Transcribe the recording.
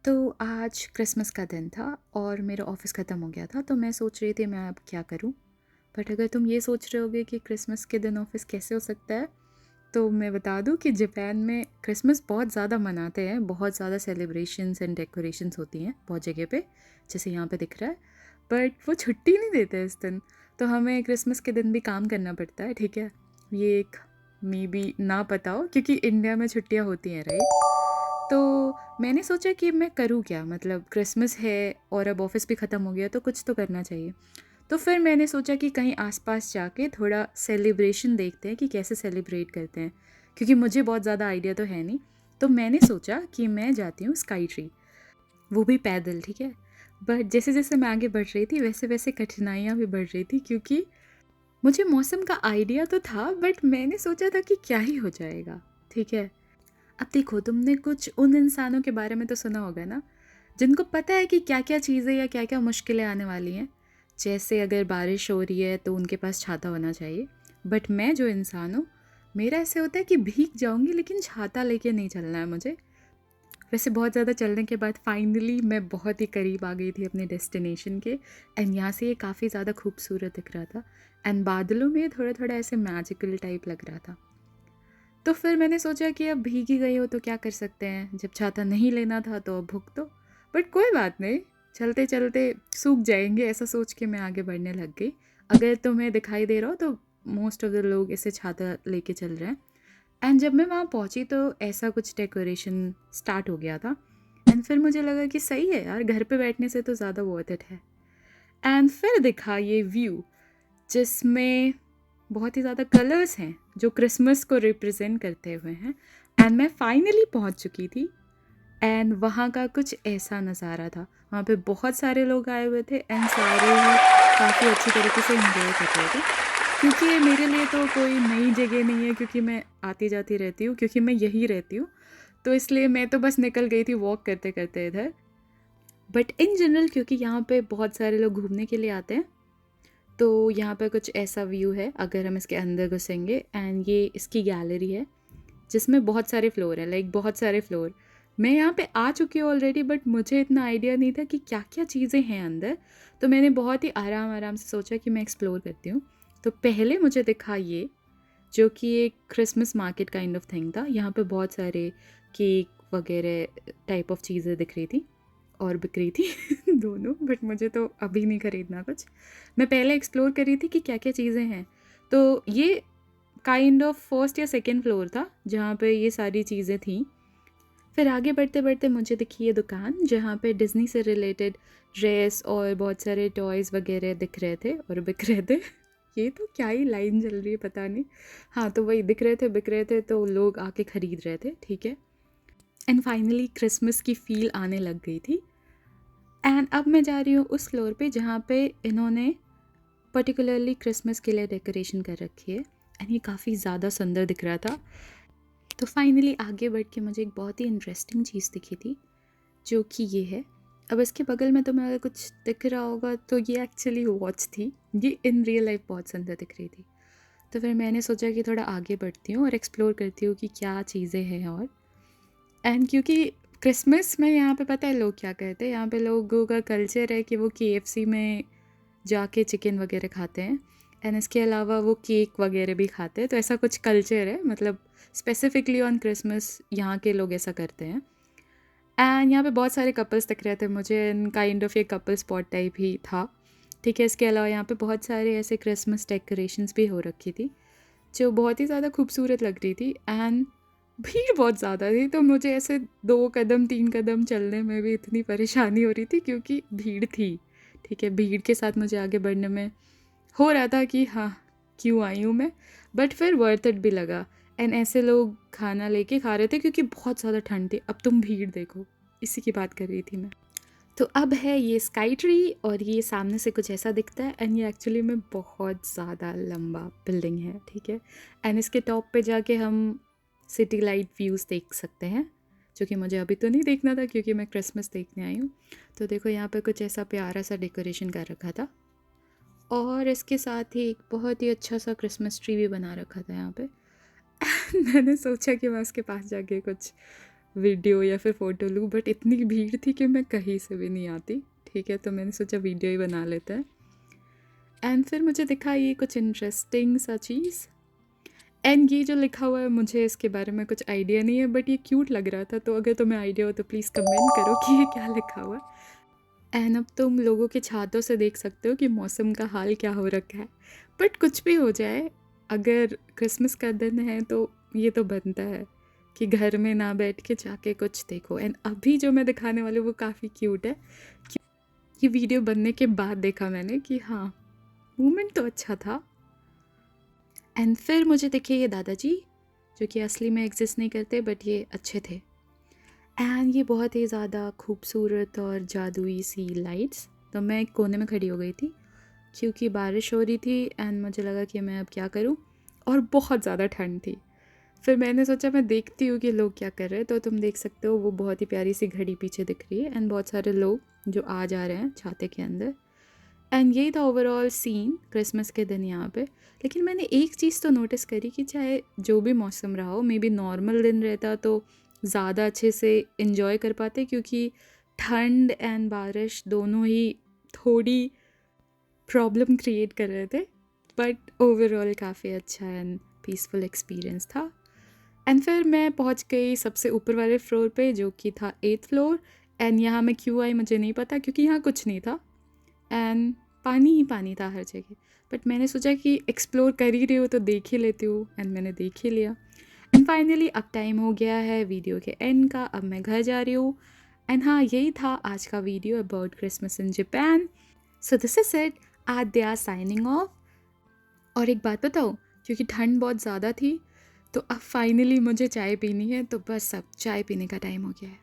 तो आज क्रिसमस का दिन था और मेरा ऑफ़िस ख़त्म हो गया था, तो मैं सोच रही थी मैं अब क्या करूँ? बट अगर तुम ये सोच रहे होगे कि क्रिसमस के दिन ऑफ़िस कैसे हो सकता है, तो मैं बता दूँ कि जापान में क्रिसमस बहुत ज़्यादा मनाते हैं, बहुत ज़्यादा सेलिब्रेशंस एंड डेकोरेशंस होती हैं बहुत जगह पे, जैसे यहाँ पे दिख रहा है। बट वो छुट्टी नहीं देते इस दिन, तो हमें क्रिसमस के दिन भी काम करना पड़ता है, ठीक है? ये एक मे बी ना पता हो क्योंकि इंडिया में छुट्टियाँ होती हैं, राइट? तो मैंने सोचा कि मैं करूँ क्या, मतलब क्रिसमस है और अब ऑफिस भी ख़त्म हो गया तो कुछ तो करना चाहिए। तो फिर मैंने सोचा कि कहीं आसपास जाके थोड़ा सेलिब्रेशन देखते हैं कि कैसे सेलिब्रेट करते हैं, क्योंकि मुझे बहुत ज़्यादा आइडिया तो है नहीं। तो मैंने सोचा कि मैं जाती हूँ स्काई ट्री, वो भी पैदल, ठीक है? बट जैसे जैसे मैं आगे बढ़ रही थी वैसे वैसे कठिनाइयाँ भी बढ़ रही थी, क्योंकि मुझे मौसम का आइडिया तो था बट मैंने सोचा था कि क्या ही हो जाएगा, ठीक है? अब देखो, तुमने कुछ उन इंसानों के बारे में तो सुना होगा ना, जिनको पता है कि क्या क्या चीज़ें या क्या क्या मुश्किलें आने वाली हैं। जैसे अगर बारिश हो रही है तो उनके पास छाता होना चाहिए। बट मैं जो इंसान हूँ, मेरा ऐसे होता है कि भीग जाऊँगी लेकिन छाता लेके नहीं चलना है मुझे। वैसे बहुत ज़्यादा चलने के बाद फाइनली मैं बहुत ही करीब आ गई थी अपने डेस्टिनेशन के। एंड यहाँ से ये काफ़ी ज़्यादा खूबसूरत दिख रहा था, एंड बादलों में थोड़ा थोड़ा ऐसे मैजिकल टाइप लग रहा था। तो फिर मैंने सोचा कि अब भीग ही गई हो तो क्या कर सकते हैं, जब छाता नहीं लेना था तो अब भुगतो। बट कोई बात नहीं, चलते चलते सूख जाएंगे, ऐसा सोच के मैं आगे बढ़ने लग गई। अगर तुम्हें दिखाई दे रहा हो तो मोस्ट ऑफ द लोग इसे छाता लेके चल रहे हैं। एंड जब मैं वहाँ पहुँची तो ऐसा कुछ डेकोरेशन स्टार्ट हो गया था। एंड फिर मुझे लगा कि सही है यार, घर पे बैठने से तो ज़्यादा वर्थ इट है। एंड फिर दिखा ये व्यू, जिसमें बहुत ही ज़्यादा कलर्स हैं जो क्रिसमस को रिप्रेजेंट करते हुए हैं। एंड मैं फाइनली पहुंच चुकी थी। एंड वहाँ का कुछ ऐसा नज़ारा था, वहाँ पे बहुत सारे लोग आए हुए थे एंड सारे ही काफ़ी अच्छी तरीके से एंजॉय कर रहे थे। क्योंकि ये मेरे लिए तो कोई नई जगह नहीं है, क्योंकि मैं आती जाती रहती हूँ, क्योंकि मैं यहीं रहती हूँ, तो इसलिए मैं तो बस निकल गई थी वॉक करते करते इधर। बट इन जनरल क्योंकि यहाँ पे बहुत सारे लोग घूमने के लिए आते हैं, तो यहाँ पर कुछ ऐसा व्यू है अगर हम इसके अंदर घुसेंगे। एंड ये इसकी गैलरी है जिसमें बहुत सारे फ्लोर हैं, लाइक बहुत सारे फ्लोर। मैं यहाँ पे आ चुकी हूँ ऑलरेडी, बट मुझे इतना आइडिया नहीं था कि क्या क्या चीज़ें हैं अंदर। तो मैंने बहुत ही आराम आराम से सोचा कि मैं एक्सप्लोर करती हूँ। तो पहले मुझे दिखा ये, जो कि एक Christmas market kind of thing था। यहाँ पे बहुत सारे केक वगैरह टाइप ऑफ चीज़ें दिख रही थी और बिक रही थी दोनों। बट मुझे तो अभी नहीं ख़रीदना कुछ, मैं पहले एक्सप्लोर कर रही थी कि क्या क्या चीज़ें हैं। तो ये काइंड ऑफ फर्स्ट या सेकंड फ्लोर था जहाँ पे ये सारी चीज़ें थी। फिर आगे बढ़ते बढ़ते मुझे दिखी ये दुकान जहाँ पे डिज़नी से रिलेटेड ड्रेस और बहुत सारे टॉयज़ वगैरह दिख रहे थे और बिक रहे थे ये तो क्या ही लाइन चल रही है पता नहीं। हाँ, तो वही दिख रहे थे, बिक रहे थे, तो लोग आके ख़रीद रहे थे, ठीक है। एंड फाइनली क्रिसमस की फ़ील आने लग गई थी। एंड अब मैं जा रही हूँ उस फ्लोर पे जहाँ पे इन्होंने पर्टिकुलरली क्रिसमस के लिए डेकोरेशन कर रखी है। एंड ये काफ़ी ज़्यादा सुंदर दिख रहा था। तो फाइनली आगे बढ़ के मुझे एक बहुत ही इंटरेस्टिंग चीज़ दिखी थी, जो कि ये है। अब इसके बगल में तुम्हें अगर कुछ दिख रहा होगा तो ये एक्चुअली वॉच थी। ये इन रियल लाइफ बहुत सुंदर दिख रही थी। तो फिर मैंने सोचा कि थोड़ा आगे बढ़ती हूँ और एक्सप्लोर करती हूँ कि क्या चीज़ें हैं। और एंड क्योंकि क्रिसमस में यहाँ पे पता है लोग क्या कहते हैं, यहाँ पे लोगों का कल्चर है कि वो KFC में जाके चिकन वगैरह खाते हैं। एंड इसके अलावा वो केक वगैरह भी खाते हैं, तो ऐसा कुछ कल्चर है, मतलब स्पेसिफिकली ऑन क्रिसमस यहाँ के लोग ऐसा करते हैं। एंड यहाँ पे बहुत सारे कपल्स दिख रहे थे मुझे, एंड काइंड ऑफ ये कपल स्पॉट टाइप ही था, ठीक है। इसके अलावा यहाँ पे बहुत सारे ऐसे क्रिसमस डेकोरेशंस भी हो रखी थी जो बहुत ही ज़्यादा खूबसूरत लग रही थी। एंड भीड़ बहुत ज़्यादा थी, तो मुझे ऐसे 2 कदम 3 कदम चलने में भी इतनी परेशानी हो रही थी क्योंकि भीड़ थी, ठीक है। भीड़ के साथ मुझे आगे बढ़ने में हो रहा था कि हाँ, क्यों आई हूँ मैं। बट फिर वर्थ इट भी लगा। एंड ऐसे लोग खाना लेके खा रहे थे क्योंकि बहुत ज़्यादा ठंड थी। अब तुम भीड़ देखो, इसी की बात कर रही थी मैं। तो अब है ये स्काई ट्री और ये सामने से कुछ ऐसा दिखता है। एंड ये एक्चुअली में बहुत ज़्यादा लंबा बिल्डिंग है, ठीक है। एंड इसके टॉप पे जाके हम सिटी लाइट व्यूज़ देख सकते हैं, जो कि मुझे अभी तो नहीं देखना था क्योंकि मैं क्रिसमस देखने आई हूँ। तो देखो यहाँ पे कुछ ऐसा प्यारा सा डेकोरेशन कर रखा था और इसके साथ ही एक बहुत ही अच्छा सा क्रिसमस ट्री भी बना रखा था यहाँ पे मैंने सोचा कि मैं उसके पास जाके कुछ वीडियो या फिर फ़ोटो लूँ, बट इतनी भीड़ थी कि मैं कहीं से भी नहीं आती। ठीक है, तो मैंने सोचा वीडियो ही बना लेते हैं। एंड फिर मुझे दिखा ये कुछ इंटरेस्टिंग सा चीज़, एंड ये जो लिखा हुआ है मुझे इसके बारे में कुछ आइडिया नहीं है, बट ये क्यूट लग रहा था। तो अगर तुम्हें आइडिया हो तो प्लीज़ कमेंट करो कि ये क्या लिखा हुआ है। एंड अब तुम लोगों के छातों से देख सकते हो कि मौसम का हाल क्या हो रखा है। बट कुछ भी हो जाए, अगर क्रिसमस का दिन है तो ये तो बनता है कि घर में ना बैठ के जाके कुछ देखो। एंड अभी जो मैं दिखाने वाली हूँ वो काफ़ी क्यूट है। ये वीडियो बनने के बाद देखा मैंने कि हाँ, मूवमेंट तो अच्छा था। एंड फिर मुझे दिखे ये दादाजी, जो कि असली में एग्जिस्ट नहीं करते बट ये अच्छे थे। एंड ये बहुत ही ज़्यादा खूबसूरत और जादुई सी लाइट्स। तो मैं एक कोने में खड़ी हो गई थी क्योंकि बारिश हो रही थी एंड मुझे लगा कि मैं अब क्या करूं, और बहुत ज़्यादा ठंड थी। फिर मैंने सोचा मैं देखती हूँ कि लोग क्या कर रहे हैं। तो तुम देख सकते हो वो बहुत ही प्यारी सी घड़ी पीछे दिख रही है एंड बहुत सारे लोग जो आ जा रहे हैं छाते के अंदर। एंड यही था ओवरऑल सीन क्रिसमस के दिन यहाँ पे। लेकिन मैंने एक चीज़ तो नोटिस करी कि चाहे जो भी मौसम रहा हो, मे बी नॉर्मल दिन रहता तो ज़्यादा अच्छे से इन्जॉय कर पाते, क्योंकि ठंड एंड बारिश दोनों ही थोड़ी प्रॉब्लम क्रिएट कर रहे थे। बट ओवरऑल काफ़ी अच्छा एंड पीसफुल एक्सपीरियंस था। एंड फिर मैं पहुंच गई सबसे ऊपर वाले फ्लोर पे, जो कि था 8th फ्लोर। एंड यहाँ मैं क्यों आई मुझे नहीं पता, क्योंकि यहाँ कुछ नहीं था एंड पानी ही पानी था हर जगह। बट मैंने सोचा कि एक्सप्लोर कर ही रही हो तो देख ही लेती हूँ, एंड मैंने देख ही लिया। एंड फाइनली अब टाइम हो गया है वीडियो के एंड का, अब मैं घर जा रही हूँ। एंड हाँ, यही था आज का video about Christmas in Japan. So this is it, Aadya signing off. और एक बात बताओ, क्योंकि ठंड बहुत ज़्यादा थी तो अब फाइनली मुझे चाय पीनी है, तो बस अब चाय पीने का टाइम हो गया है।